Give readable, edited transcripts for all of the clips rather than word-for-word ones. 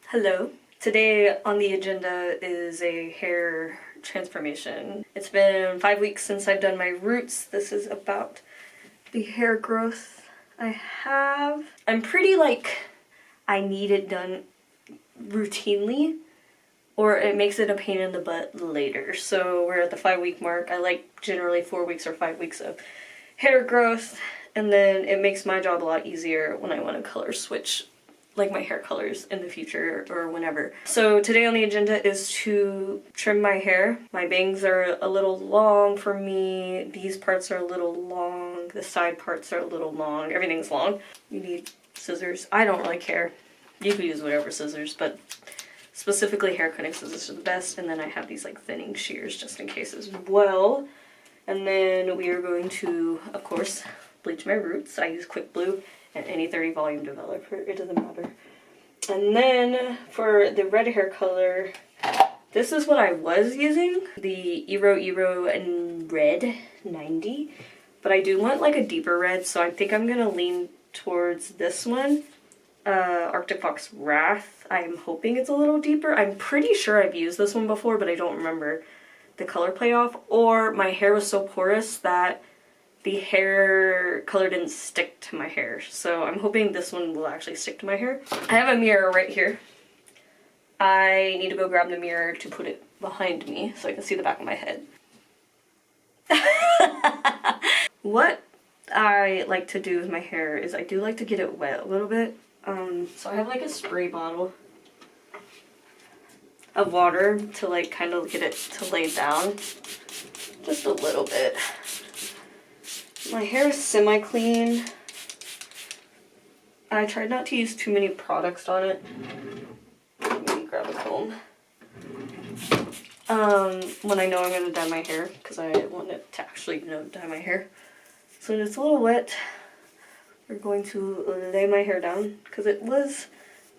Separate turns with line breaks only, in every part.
Hello. Today on the agenda is a hair transformation. It's been 5 weeks since I've done my roots. This is about the hair growth I have. I'm pretty I need it done routinely or it makes it a pain in the butt later. So we're at the 5-week mark. I like generally 4 weeks or 5 weeks of hair growth, and then it makes my job a lot easier when I want to color switch like my hair colors in the future or whenever. So today on the agenda is to trim my hair. My bangs are a little long for me. These parts are a little long. The side parts are a little long. Everything's long. You need scissors. I don't really care. You could use whatever scissors, but specifically hair cutting scissors are the best. And then I have these like thinning shears just in case as well. And then we are going to, of course, bleach my roots. I use Quick Blue and any 30 volume developer, it doesn't matter. And then for the red hair color, this is what I was using, the Iroiro and Red 90, but I do want like a deeper red, so I think I'm gonna lean towards this one, Arctic Fox Wrath. I'm hoping it's a little deeper. I'm pretty sure I've used this one before, but I don't remember the color payoff, or my hair was so porous that the hair color didn't stick to my hair. So I'm hoping this one will actually stick to my hair. I have a mirror right here. I need to go grab the mirror to put it behind me so I can see the back of my head. What I like to do with my hair is I do like to get it wet a little bit. So I have like a spray bottle of water to like kind of get it to lay down just a little bit. My hair is semi-clean. I tried not to use too many products on it. Let me grab a comb. When I know I'm going to dye my hair, because I want it to actually, dye my hair. So when it's a little wet, we're going to lay my hair down, because it was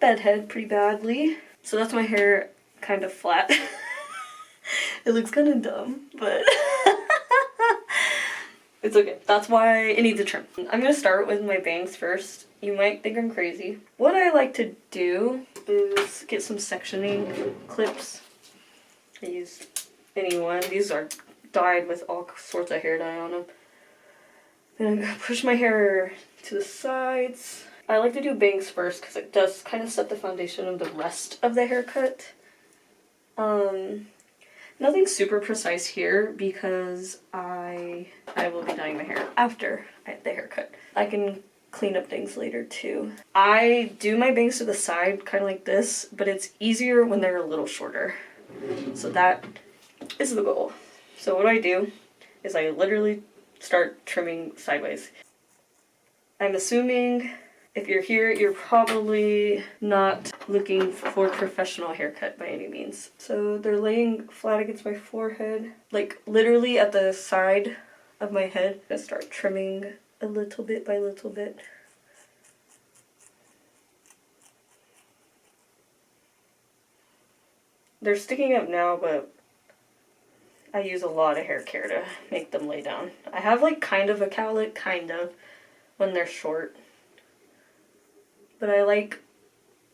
bedhead pretty badly. So that's my hair kind of flat. It looks kind of dumb, but it's okay. That's why it needs a trim. I'm gonna start with my bangs first. You might think I'm crazy. What I like to do is get some sectioning clips. I use any one. These are dyed with all sorts of hair dye on them. Then I'm gonna push my hair to the sides. I like to do bangs first because it does kind of set the foundation of the rest of the haircut. Nothing super precise here because I will be dyeing my hair after the haircut. I can clean up things later too. I do my bangs to the side kind of like this, but it's easier when they're a little shorter. So that is the goal. So what I do is I literally start trimming sideways. I'm assuming if you're here, you're probably not looking for a professional haircut by any means. So they're laying flat against my forehead, like literally at the side of my head. I start trimming a little bit by little bit. They're sticking up now, but I use a lot of hair care to make them lay down. I have like kind of a cowlick, kind of, when they're short. But I like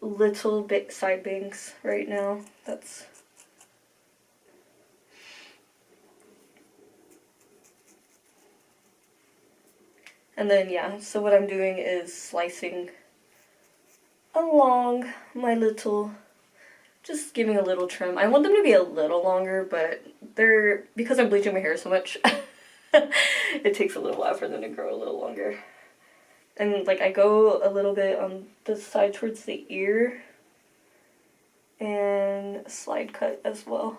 little bit side bangs right now. That's and then yeah, so what I'm doing is slicing along my little, just giving a little trim. I want them to be a little longer, but because I'm bleaching my hair so much, it takes a little while for them to grow a little longer. And like I go a little bit on the side towards the ear and slide cut as well.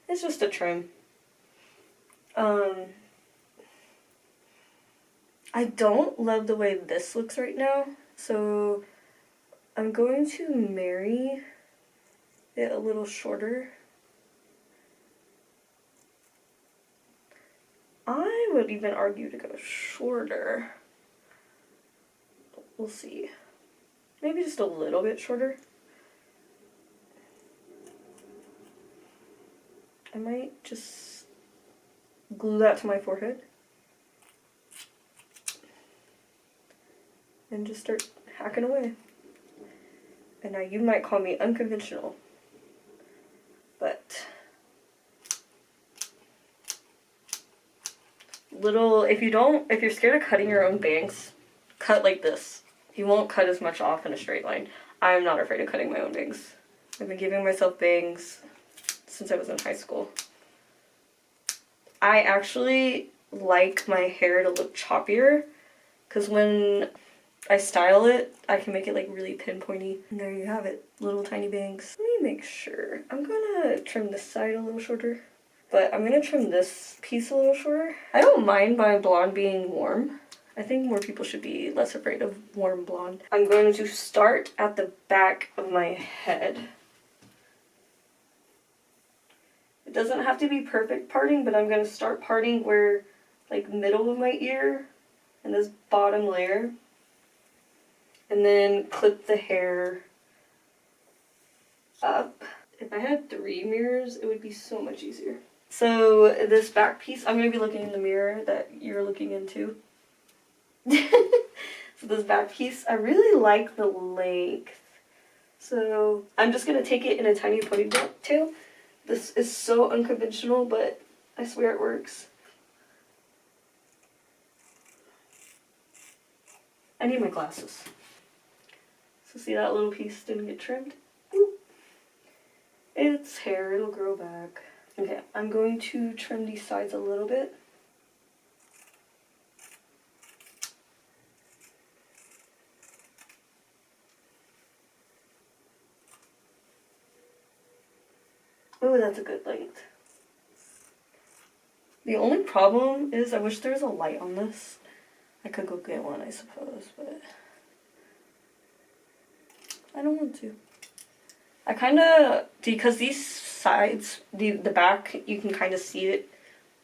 It's just a trim. I don't love the way this looks right now, so I'm going to marry it a little shorter. I would even argue to go shorter. We'll see. Maybe just a little bit shorter. I might just glue that to my forehead and just start hacking away. And now you might call me unconventional, but if you're scared of cutting your own bangs, cut like this. You won't cut as much off in a straight line. I'm not afraid of cutting my own bangs. I've been giving myself bangs since I was in high school. I actually like my hair to look choppier, because when I style it, I can make it like really pinpointy. And there you have it, little tiny bangs. Let me make sure. I'm gonna trim this side a little shorter, but I'm gonna trim this piece a little shorter. I don't mind my blonde being warm. I think more people should be less afraid of warm blonde. I'm going to start at the back of my head. It doesn't have to be perfect parting, but I'm going to start parting where, like, middle of my ear and this bottom layer. And then clip the hair up. If I had 3 mirrors, it would be so much easier. So this back piece, I'm going to be looking in the mirror that you're looking into. So this back piece, I really like the length. So I'm just going to take it in a tiny ponytail. This is so unconventional, but I swear it works. I need my glasses. So see that little piece didn't get trimmed? Ooh. It's hair, it'll grow back. Okay, I'm going to trim these sides a little bit. Oh, that's a good length. The only problem is I wish there was a light on this. I could go get one, I suppose, but I don't want to. I kind of, because these sides, the back, you can kind of see it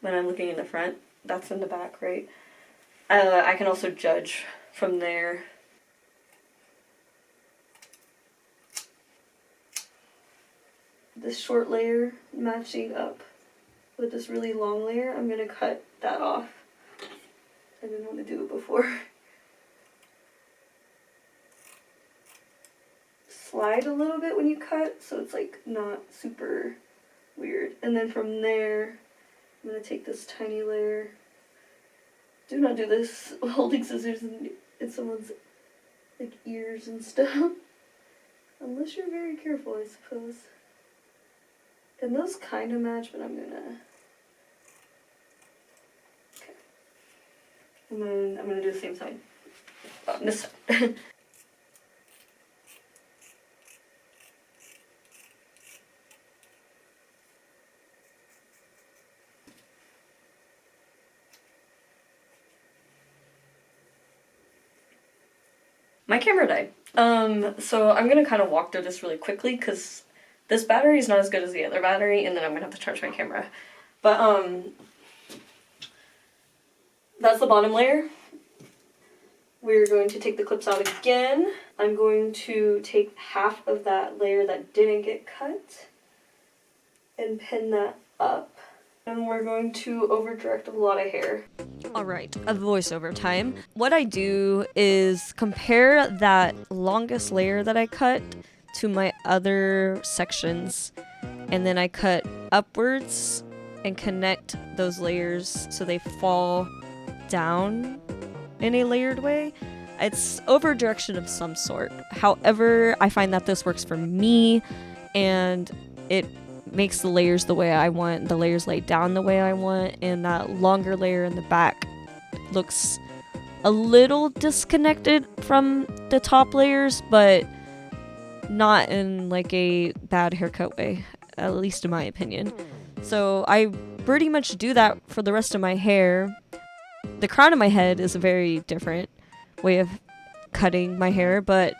when I'm looking in the front. That's in the back, right? I can also judge from there. This short layer matching up with this really long layer, I'm going to cut that off. I didn't want to do it before. Slide a little bit when you cut, so it's like not super weird. And then from there, I'm going to take this tiny layer. Do not do this holding scissors in someone's like ears and stuff. Unless you're very careful, I suppose. And those kind of match, but I'm gonna... Okay. And then I'm gonna do the same side. On this side. My camera died. So I'm gonna kind of walk through this really quickly because this battery is not as good as the other battery, and then I'm gonna have to charge my camera. But that's the bottom layer. We're going to take the clips out again. I'm going to take half of that layer that didn't get cut and pin that up. And we're going to over direct a lot of hair.
Alright, a voiceover time. What I do is compare that longest layer that I cut to my other sections, and then I cut upwards and connect those layers so they fall down in a layered way. It's over direction of some sort. However, I find that this works for me, and it makes the layers the way I want, the layers laid down the way I want, and that longer layer in the back looks a little disconnected from the top layers, but not in like a bad haircut way, at least in my opinion. So I pretty much do that for the rest of my hair. The crown of my head is a very different way of cutting my hair, but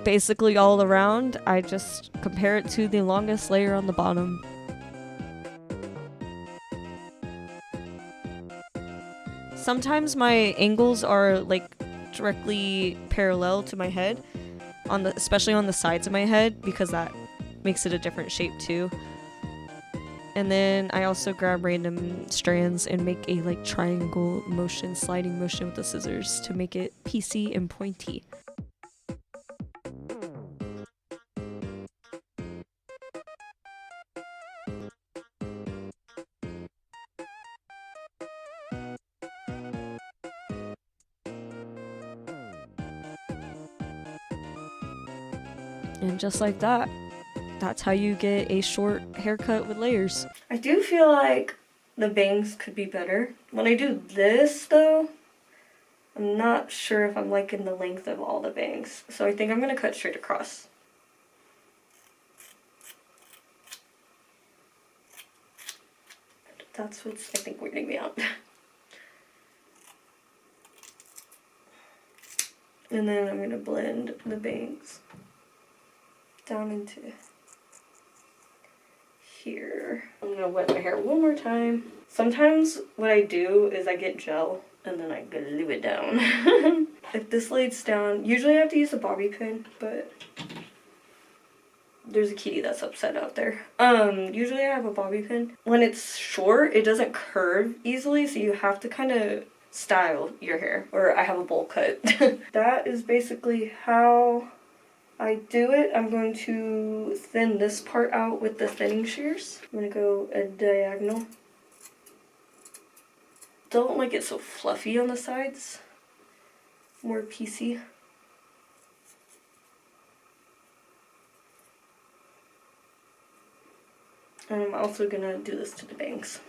basically all around, I just compare it to the longest layer on the bottom. Sometimes my angles are like directly parallel to my head, especially on the sides of my head, because that makes it a different shape too. And then I also grab random strands and make a like triangle motion, sliding motion with the scissors to make it piecey and pointy. And just like that, that's how you get a short haircut with layers.
I do feel like the bangs could be better. When I do this though, I'm not sure if I'm liking the length of all the bangs. So I think I'm gonna cut straight across. That's what's, I think, weirding me out. And then I'm gonna blend the bangs down into here. I'm gonna wet my hair one more time. Sometimes what I do is I get gel and then I glue it down. If this lays down, usually I have to use a bobby pin, but there's a kitty that's upset out there. Usually I have a bobby pin. When it's short, it doesn't curve easily, so you have to kind of style your hair. Or I have a bowl cut. That is basically how I do it. I'm going to thin this part out with the thinning shears. I'm gonna go a diagonal. Don't like it so fluffy on the sides. More piecey. And I'm also gonna do this to the bangs.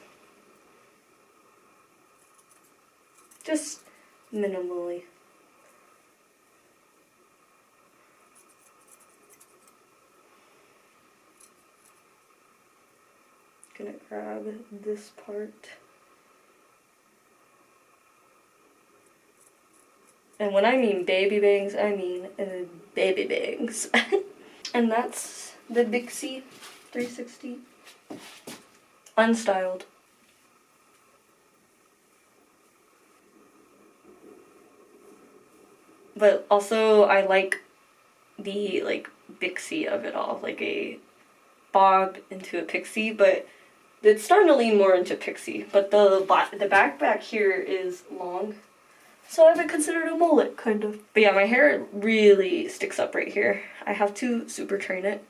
Just minimally. Gonna grab this part. And when I mean baby bangs, I mean baby bangs. And that's the Bixie 360. Unstyled. But also I like the Bixie of it all, like a bob into a pixie, but it's starting to lean more into pixie. But the back here is long, so I have it considered a mullet, kind of. But yeah, my hair really sticks up right here. I have to super train it.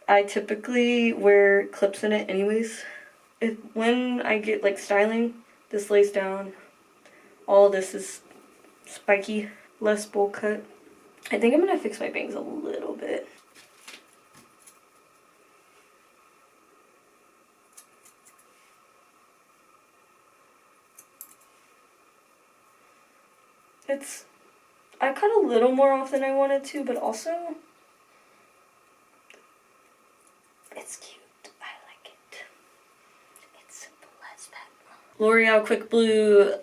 I typically wear clips in it anyways. When I get styling, this lays down. All this is spiky, less bowl cut. I think I'm gonna fix my bangs a little bit. I cut a little more off than I wanted to, but also it's cute. I like it. It's simple as that. L'Oreal Quick Blue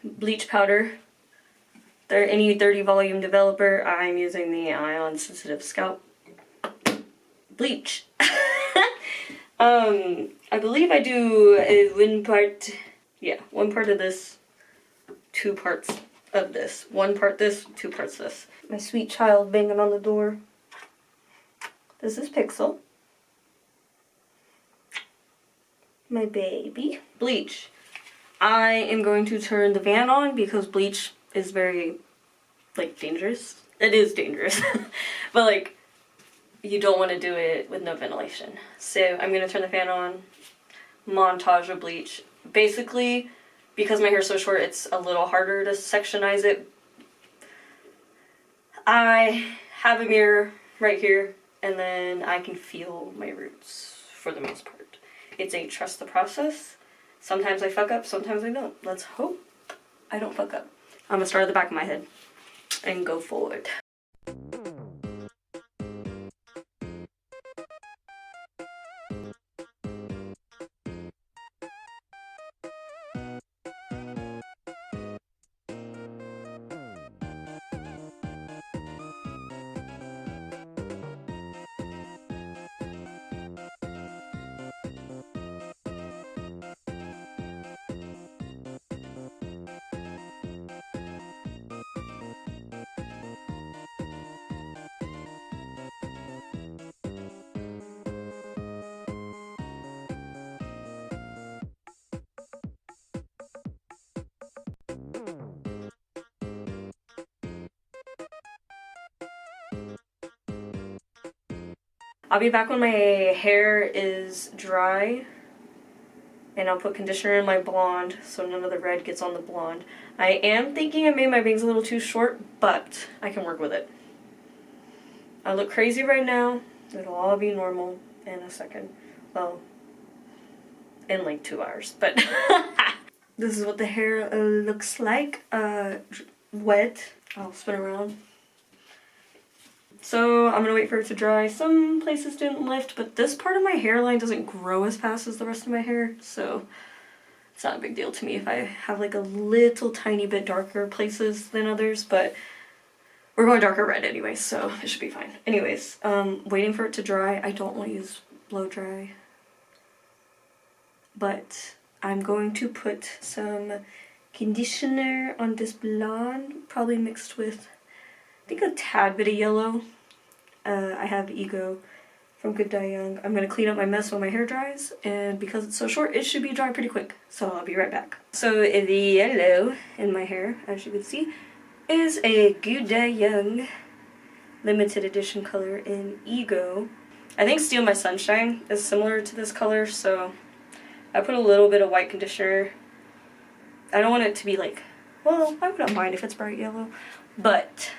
bleach powder. They're any 30 volume developer. I'm using the Ion Sensitive Scalp bleach. I believe I do one part of this, 2 parts of this. 1 part this, 2 parts this. My sweet child banging on the door. This is Pixel. My baby. Bleach. I am going to turn the fan on because bleach is very, dangerous. It is dangerous. But, you don't want to do it with no ventilation. So, I'm going to turn the fan on. Montage of bleach. Basically, because my hair is so short, it's a little harder to sectionize it. I have a mirror right here, and then I can feel my roots for the most part. It's a trust the process. Sometimes I fuck up, sometimes I don't. Let's hope I don't fuck up. I'm gonna start at the back of my head and go forward. I'll be back when my hair is dry, and I'll put conditioner in my blonde so none of the red gets on the blonde. I am thinking I made my bangs a little too short, but I can work with it. I look crazy right now. It'll all be normal in a second. Well, in like 2 hours, but this is what the hair looks like. Wet. I'll spin around. So I'm gonna wait for it to dry. Some places didn't lift, but this part of my hairline doesn't grow as fast as the rest of my hair, so it's not a big deal to me if I have like a little tiny bit darker places than others, but we're going darker red anyway, so it should be fine. Anyways, waiting for it to dry. I don't want to use blow dry, but I'm going to put some conditioner on this blonde, probably mixed with, I think, a tad bit of yellow. I have Ego from Good Die Young. I'm going to clean up my mess when my hair dries, and because it's so short, it should be dry pretty quick, so I'll be right back. So the yellow in my hair, as you can see, is a Good Die Young limited edition color in Ego. I think Steal My Sunshine is similar to this color, so I put a little bit of white conditioner. I don't want it to be like, well, I wouldn't mind if it's bright yellow, but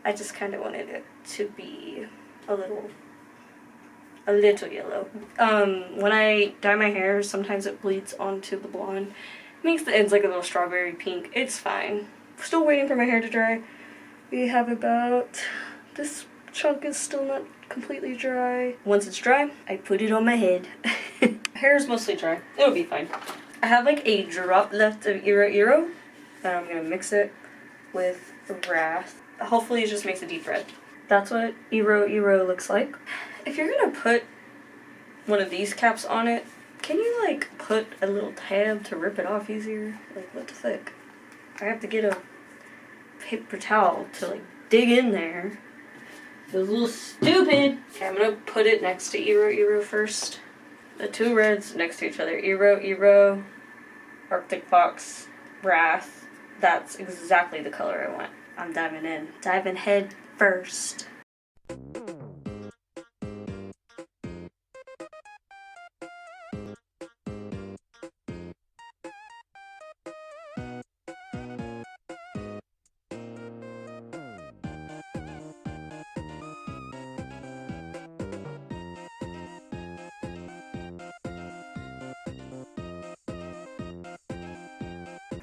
I just kind of wanted it to be a little yellow. When I dye my hair, sometimes it bleeds onto the blonde. It makes the ends like a little strawberry pink. It's fine. Still waiting for my hair to dry. We have about, this chunk is still not completely dry. Once it's dry, I put it on my head. Hair is mostly dry. It'll be fine. I have like a drop left of Iroiro, and I'm gonna mix it with Wrath. Hopefully it just makes a deep red. That's what Iroiro looks like. If you're gonna put one of these caps on it, can you like put a little tab to rip it off easier? Like, what the fuck? I have to get a paper towel to like dig in there. It was a little stupid. Okay, I'm gonna put it next to Iroiro first. The two reds next to each other. Iroiro, Arctic Fox, Wrath. That's exactly the color I want. I'm diving in. Diving head first.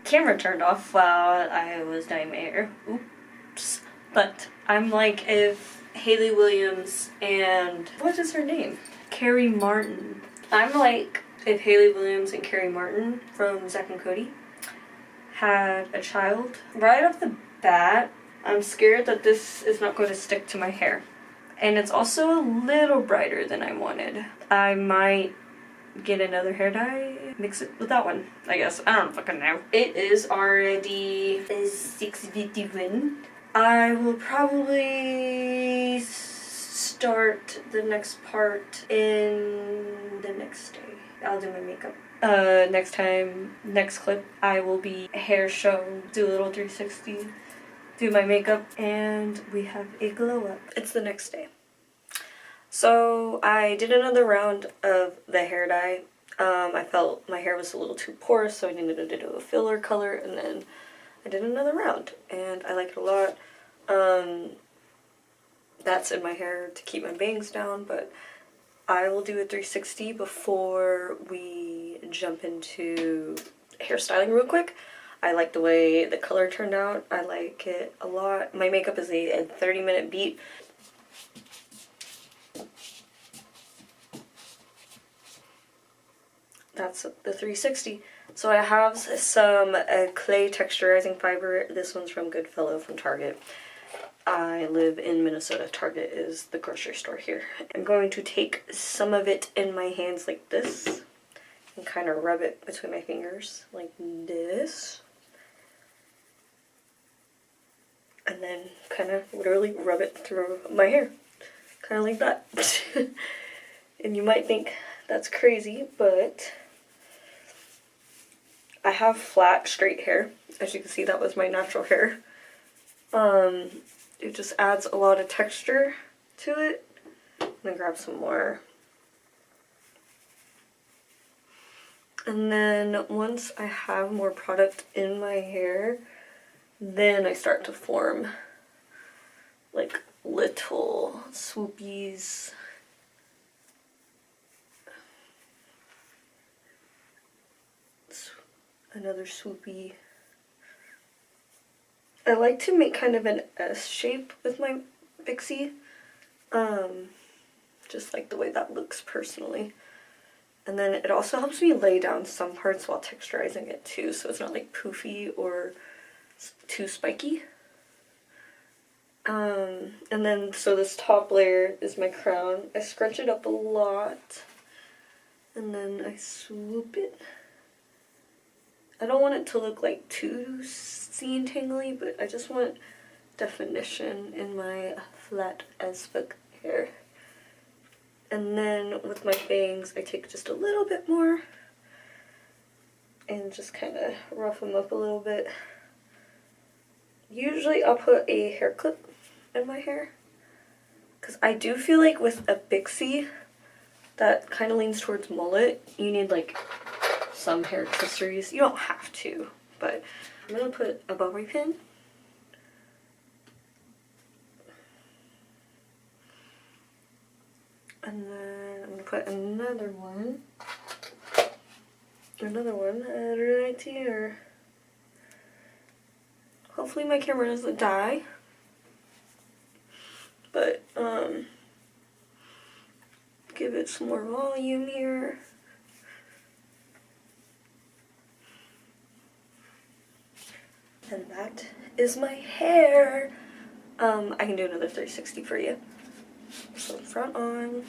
Camera turned off while I was dyeing my hair. Oops. But I'm like if Hayley Williams and, what is her name? Carrie Martin. I'm like if Hayley Williams and Carrie Martin from Zack and Cody had a child. Right off the bat, I'm scared that this is not going to stick to my hair. And it's also a little brighter than I wanted. I might get another hair dye, mix it with that one, I guess. I don't fucking know. It is already 6:51. I will probably start the next part in the next day. I'll do my makeup. Next clip, I will be hair show, do a little 360, do my makeup, and we have a glow up. It's the next day. So I did another round of the hair dye. I felt my hair was a little too porous, so I needed to do a filler color, and then I did another round, and I like it a lot. That's in my hair to keep my bangs down, but I will do a 360 before we jump into hairstyling real quick. I like the way the color turned out. I like it a lot. My makeup is a 30-minute beat. That's the 360. So I have some clay texturizing fiber. This one's from Goodfellow from Target. I live in Minnesota. Target is the grocery store here. I'm going to take some of it in my hands like this and kind of rub it between my fingers like this. And then kind of literally rub it through my hair. Kind of like that. And you might think that's crazy, but I have flat, straight hair. As you can see, that was my natural hair. It just adds a lot of texture to it. I'm gonna grab some more. And then once I have more product in my hair, then I start to form like little swoopies. Another swoopy. I like to make kind of an S shape with my Pixie. Just like the way that looks personally. And then it also helps me lay down some parts while texturizing it too, so it's not like poofy or too spiky. And then, so this top layer is my crown. I scrunch it up a lot, and then I swoop it. I don't want it to look like too scene tangly, but I just want definition in my flat as fuck hair. And then with my bangs, I take just a little bit more and just kind of rough them up a little bit. Usually I'll put a hair clip in my hair, because I do feel like with a Pixie that kind of leans towards mullet, you need like some hair accessories. You don't have to, but I'm gonna put a bobby pin. And then I'm gonna put another one right here. Hopefully my camera doesn't die. But give it some more volume here. And that is my hair. I can do another 360 for you. So front on.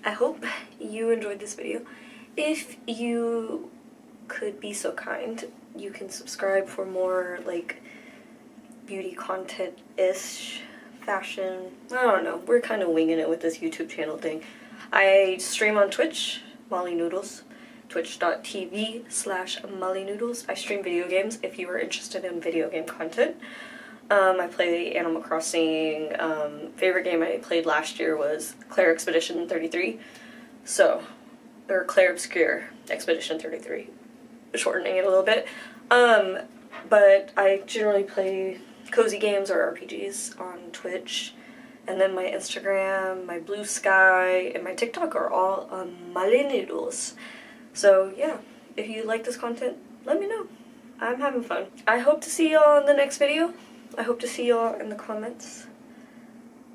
I hope you enjoyed this video. If you could be so kind, you can subscribe for more like beauty content-ish, fashion. I don't know. We're kind of winging it with this YouTube channel thing. I stream on Twitch, mollienoodles. Twitch.tv/mollienoodles. I stream video games if you are interested in video game content. I play Animal Crossing. Favorite game I played last year was Claire Expedition 33. Or Claire Obscure Expedition 33. Shortening it a little bit. But I generally play cozy games or RPGs on Twitch. And then my Instagram, my Blue Sky, and my TikTok are all mollienoodles. So yeah, if you like this content, let me know. I'm having fun. I hope to see y'all in the next video. I hope to see y'all in the comments.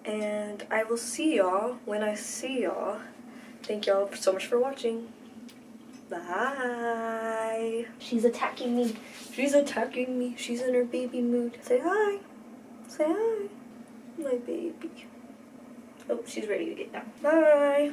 And I will see y'all when I see y'all. Thank y'all so much for watching. Bye. She's attacking me. She's attacking me. She's in her baby mood. Say hi. Say hi. My baby. Oh, she's ready to get down. Bye.